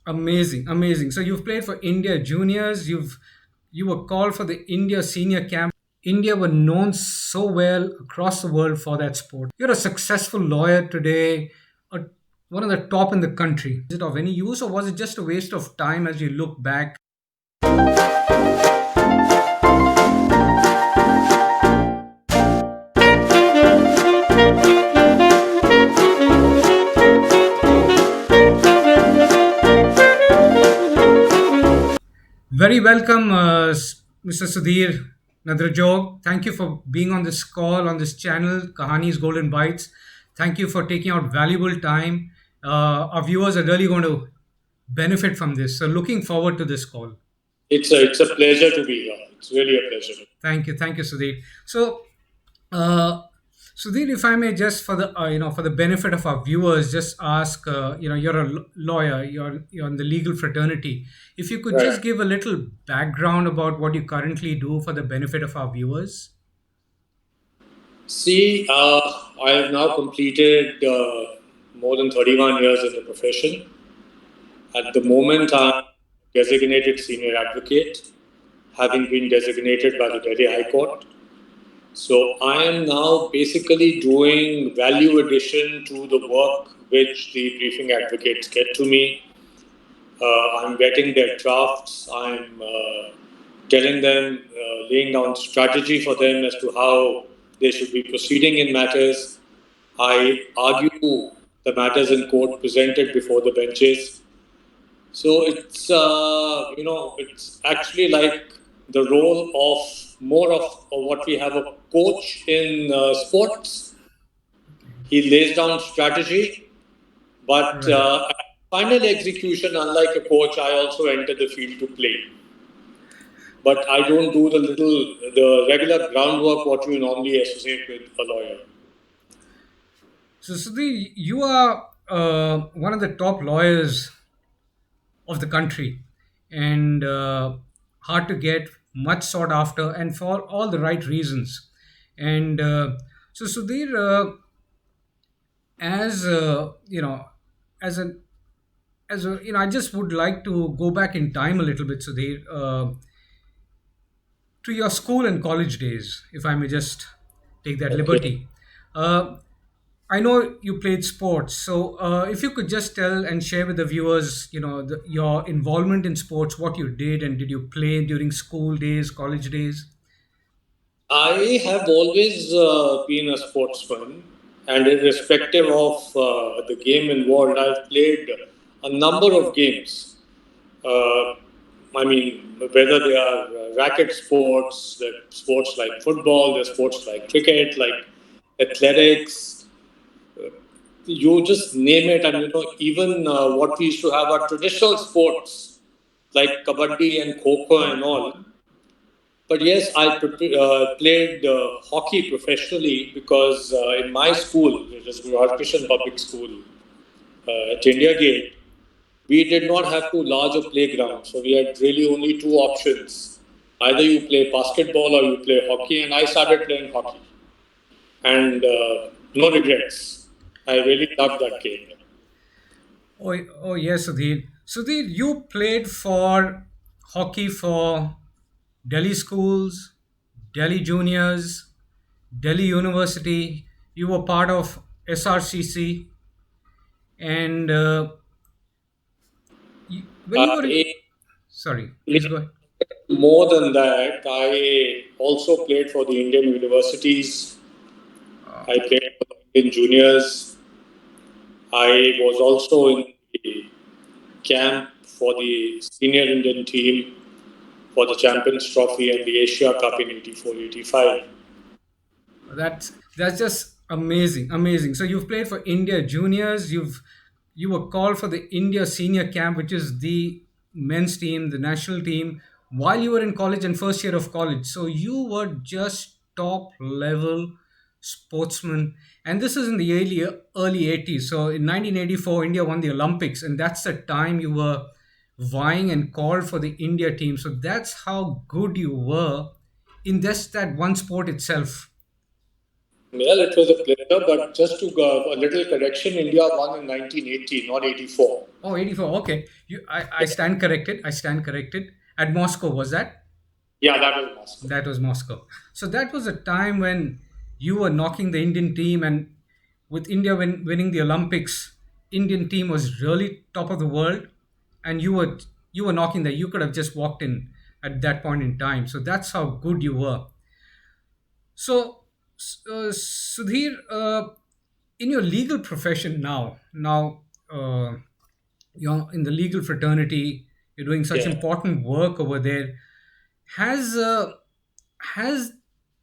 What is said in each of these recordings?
Amazing, amazing. So you've played for India juniors. You were called for the India senior camp. India were known so well across the world for that sport. You're a successful lawyer today, a, one of the top in the country. Is it of any use, or was it just a waste of time as you look back? Very welcome, Mr. Sudhir Nandrajog. Thank you for being on this call on this channel, Kahanis Golden Bytes. Thank you for taking out valuable time. Our viewers are really going to benefit from this. So, looking forward to this call. It's a pleasure to be here. It's really a pleasure. Thank you, Sudhir. So, uh, Sudhir, if I may, just for the for the benefit of our viewers, just ask. You're a lawyer. You're in the legal fraternity. If you could Right. just give a little background about what you currently do for the benefit of our viewers. See, I have now completed more than 31 years in the profession. At the moment, I'm designated senior advocate, having been designated by the Delhi High Court. So I am now basically doing value addition to the work which the briefing advocates get to me. I'm getting their drafts. I'm telling them, laying down strategy for them as to how they should be proceeding in matters. I argue the matters in court presented before the benches. So it's actually like the role of more of what we have a coach in sports. He lays down strategy, but Right. final execution, unlike a coach, I also enter the field to play. But I don't do the regular groundwork what you normally associate with a lawyer. So, Sudhir, you are one of the top lawyers of the country, and hard to get, much sought after, and for all the right reasons. And so, Sudhir, as as a I just would like to go back in time a little bit, Sudhir, to your school and college days, if I may just take that Okay. liberty. Uh, I know you played sports, so if you could just tell and share with the viewers, your involvement in sports, what you did, and did you play during school days, college days? I have always been a sportsman, and irrespective of the game involved, I've played a number of games. Uh, I mean, whether they are racket sports, the sports like football, the sports like cricket, like athletics, you just name it. And even what we used to have are traditional sports like kabaddi and kho and all. But yes, I played hockey professionally because in my school, it was Guru Harkishan Public School at India Gate, we did not have too large a playground. So we had really only two options. Either you play basketball or you play hockey, and I started playing hockey. And no regrets. I really loved that game. Oh yes, Sudhir. Sudhir, you played for hockey for Delhi schools, Delhi juniors, Delhi University. You were part of SRCC, and when you were in, I sorry, please played go ahead. more than that. I also played for the Indian universities. Uh, I played for the Indian juniors. I was also in the camp for the senior Indian team for the Champions Trophy and the Asia Cup in 84-85. that's just amazing, amazing. So you've played for India juniors. You were called for the India senior camp, which is the men's team, the national team, while you were in college and first year of college. So you were just top level sportsman. And this is in the early 80s. So in 1984, India won the Olympics, and that's the time you were vying and called for the India team. So that's how good you were in just that one sport itself. Well, it was a pleasure, but just to a little correction, India won in 1980, not 84. Oh, 84. Okay. I stand corrected. I stand corrected. At Moscow, was that? Yeah, that was Moscow. That was Moscow. So that was a time when you were knocking the Indian team, and with India winning the Olympics, Indian team was really top of the world, and you were knocking that. You could have just walked in at that point in time. So that's how good you were. So, Sudhir, in your legal profession now you're in the legal fraternity. You're doing such Yeah. important work over there. Has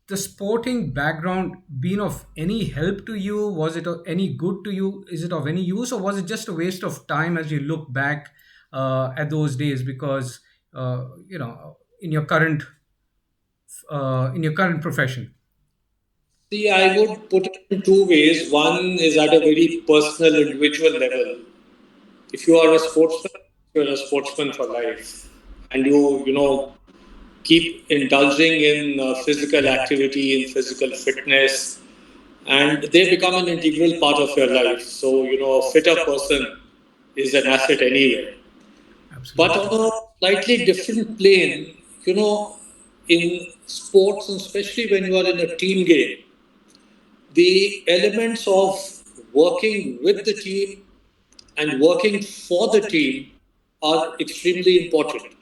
the sporting background been of any help to you? Was it of any good to you? Is it of any use, or was it just a waste of time as you look back at those days? Because in your current profession. See, I would put it in two ways. One is at a very personal, individual level. If you are a sportsman, you're a sportsman for life, and you keep indulging in physical activity, in physical fitness, and they become an integral part of your life. So a fitter person is an asset anyway. But Absolutely. on a slightly different plane, in sports, and especially when you are in a team game, the elements of working with the team and working for the team are extremely important.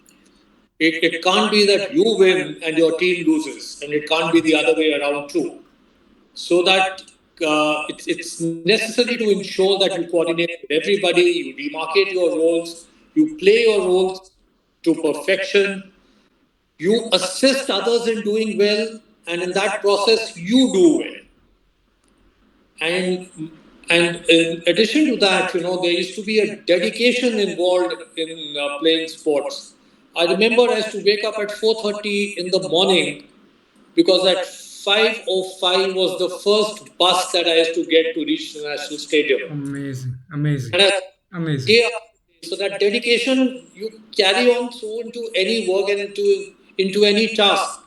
It can't be that you win and your team loses, and it can't be the other way around too. So that it's necessary to ensure that you coordinate with everybody, you demarcate your roles, you play your roles to perfection, you assist others in doing well, and in that process, you do well. And and in addition to that, there used to be a dedication involved in playing sports. I remember I used to wake up at 4:30 in the morning because at 5:05 was the first bus that I used to get to reach the national stadium. Amazing, amazing, And I amazing. day after day. So that dedication you carry on through into any work and into any task.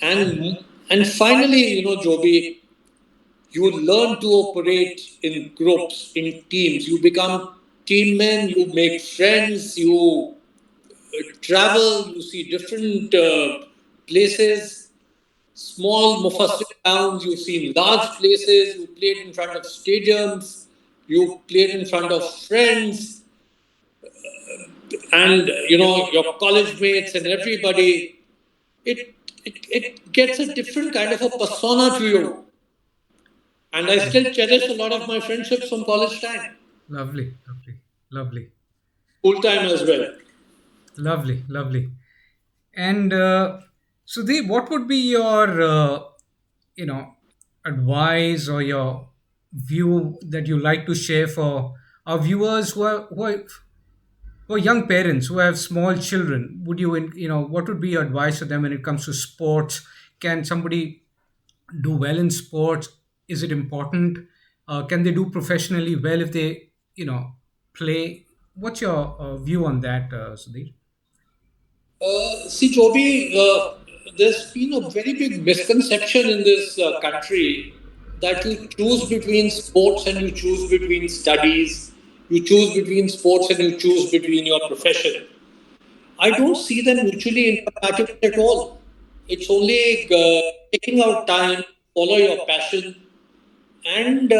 And finally, Joby, you learn to operate in groups, in teams. You become team men, you make friends, you travel, you see different places, small Mufassir towns, you've seen large places, you played in front of stadiums, you played in front of friends, and your college mates and everybody. It gets a different kind of a persona to you. And I still cherish a lot of my friendships from college time, Lovely, lovely, lovely, school time as well. lovely, lovely. And Sudhir, what would be your you know advice or your view that you like to share for our viewers who are young parents who have small children? Would what would be your advice to them when it comes to sports? Can somebody do well in sports? Is it important? Can they do professionally well if they play? What's your view on that, Sudhir? See, Joby, there's been a very big misconception in this country that you choose between sports and you choose between studies, you choose between sports and you choose between your profession. I don't see them mutually incompatible at all. It's only taking out time, follow your passion, and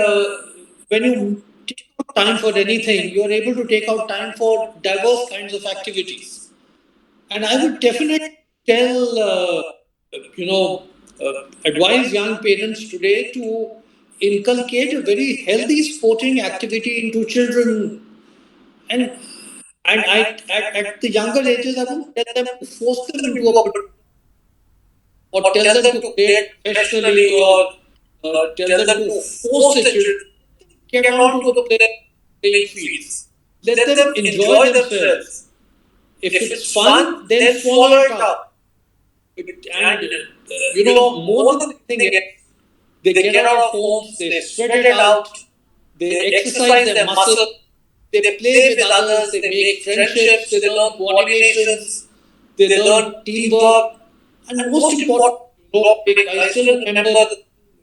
when you take out time for anything, you are able to take out time for diverse kinds of activities. And I would definitely tell, you know, advise young parents today to inculcate a very healthy sporting activity into children. And at the younger ages, I wouldn't tell them to force them into a or tell them to play it professionally or tell them to force the children get onto the playing fields. Let them enjoy themselves. If it's fun, then follow it up. And more than anything else, they get out of homes, they sweat it out, they exercise their muscle, they play with others, they make friendships, they learn coordinations, they learn teamwork, and most important, I still remember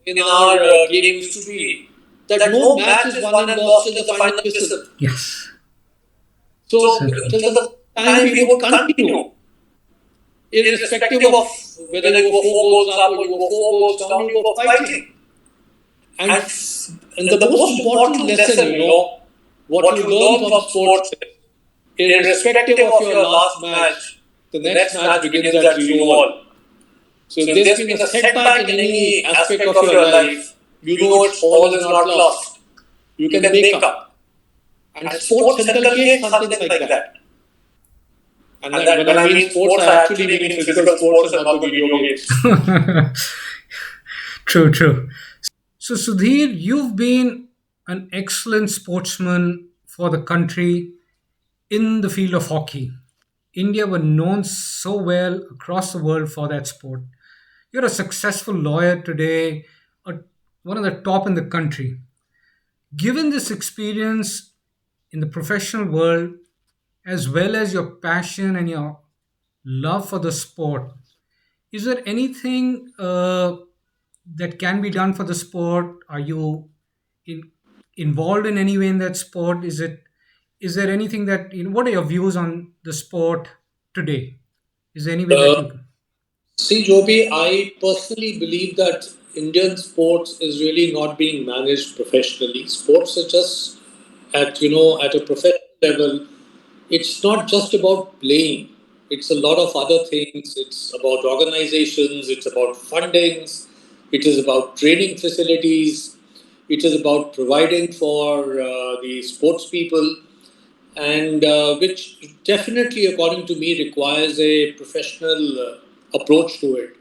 in our game used to be that no match is won and lost till the final whistle. Yes. So Certainly. till the time we would continue, irrespective of whether you were 4 goals up or you were 4 goals down, you were fighting. And and the most important lesson, what you learn from sports, irrespective of your last match, the next match begins at 0-all. So if there's been a setback in any aspect of your life, you know it's all is not lost. You can make up. And sports inculcates something like that. And that, when I mean sports, I actually mean physical sports and not the video games. True, true. So, Sudhir, you've been an excellent sportsman for the country in the field of hockey. India were known so well across the world for that sport. You're a successful lawyer today, a, one of the top in the country. Given this experience in the professional world, as well as your passion and your love for the sport, is there anything that can be done for the sport? Are you in, involved in any way in that sport? Is there anything that what are your views on the sport today? Is there any way that you See, Joby, I personally believe that Indian sports is really not being managed professionally. Sports are just at a professional level. It's not just about playing. It's a lot of other things. It's about organizations. It's about fundings. It is about training facilities. It is about providing for the sports people, and which definitely, according to me, requires a professional approach to it.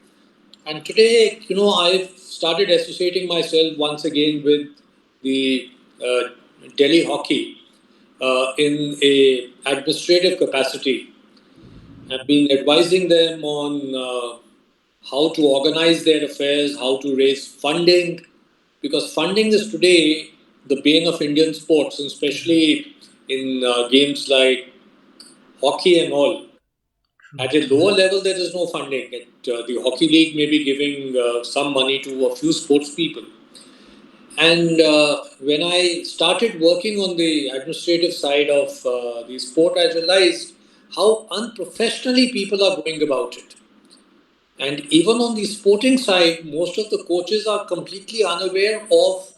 And today, I've started associating myself once again with the uh, Delhi hockey in a administrative capacity. I've been advising them on how to organize their affairs, how to raise funding, because funding is today the bane of Indian sports, and especially in games like hockey and all. At a lower level, there is no funding. The hockey league may be giving some money to a few sports people. And when I started working on the administrative side of the sport, I realized how unprofessionally people are going about it. And even on the sporting side, most of the coaches are completely unaware of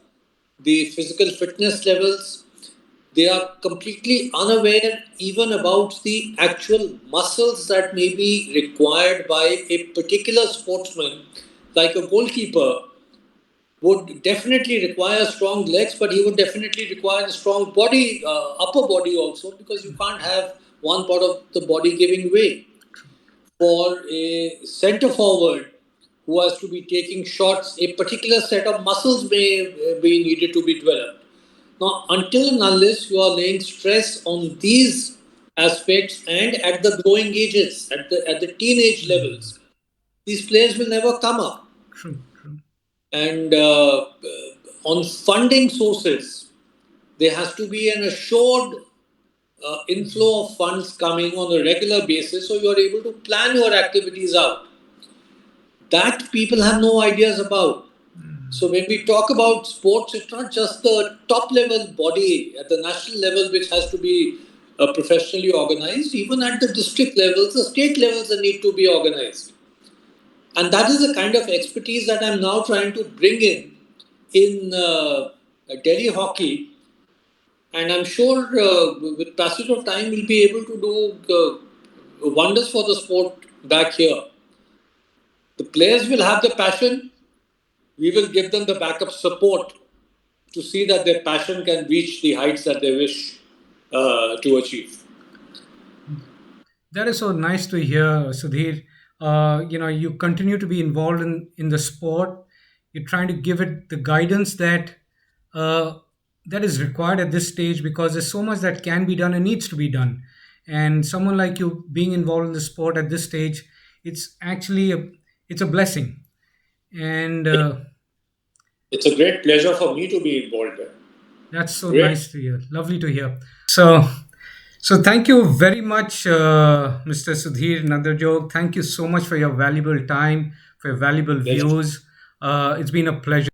the physical fitness levels. They are completely unaware even about the actual muscles that may be required by a particular sportsman, like a goalkeeper would definitely require strong legs, but he would definitely require a strong body, upper body also, because you can't have one part of the body giving way. For a center forward who has to be taking shots, a particular set of muscles may be needed to be developed. Now, until and unless you are laying stress on these aspects and at the growing ages, at the teenage levels, these players will never come up. true, true. And on funding sources, there has to be an assured inflow of funds coming on a regular basis so you are able to plan your activities out. That people have no ideas about. So when we talk about sports, it's not just the top level body at the national level which has to be professionally organized. Even at the district levels, the state levels, they need to be organized. And that is the kind of expertise that I'm now trying to bring in Delhi hockey. And I'm sure with passage of time, we'll be able to do wonders for the sport back here. The players will have the passion. We will give them the backup support to see that their passion can reach the heights that they wish to achieve. That is so nice to hear, Sudhir. You continue to be involved in the sport. You're trying to give it the guidance uh, that is required at this stage because there's so much that can be done and needs to be done. And someone like you being involved in the sport at this stage, it's actually it's a blessing. And It's a great pleasure for me to be involved there. that's so Great. nice to hear. Lovely to hear. So thank you very much, Mr. Sudhir Nandrajog. Thank you so much for your valuable time, for your valuable Pleasure. views. It's been a pleasure.